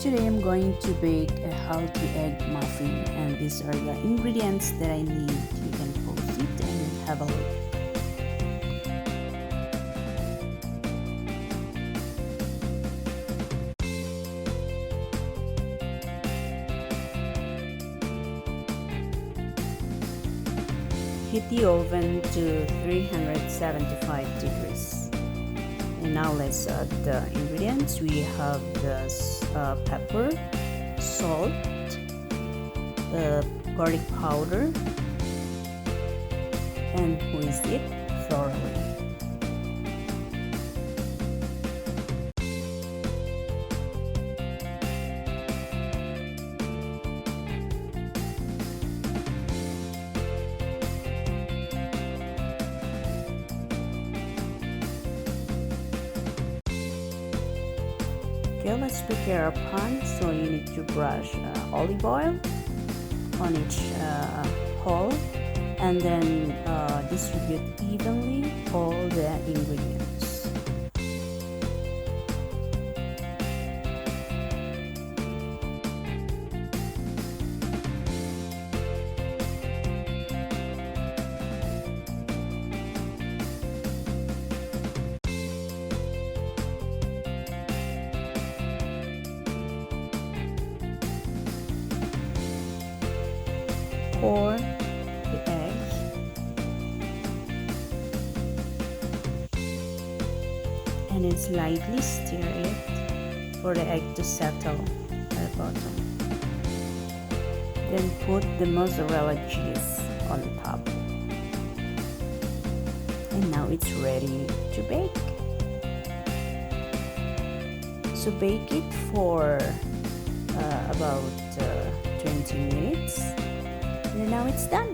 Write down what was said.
Today I'm going to bake a healthy egg muffin, and these are the ingredients that I need. You can pause it and have a look. Heat the oven to 375 degrees. And now let's add the ingredients. We have the pepper, salt, garlic powder, and whisk it thoroughly. Okay, let's prepare a pan. So you need to brush olive oil on each hole, and then distribute evenly all the ingredients. Pour the egg and then slightly stir it for the egg to settle at the bottom. Then put the mozzarella cheese on top. And now it's ready to bake. So bake it for about 20 minutes. And now it's done.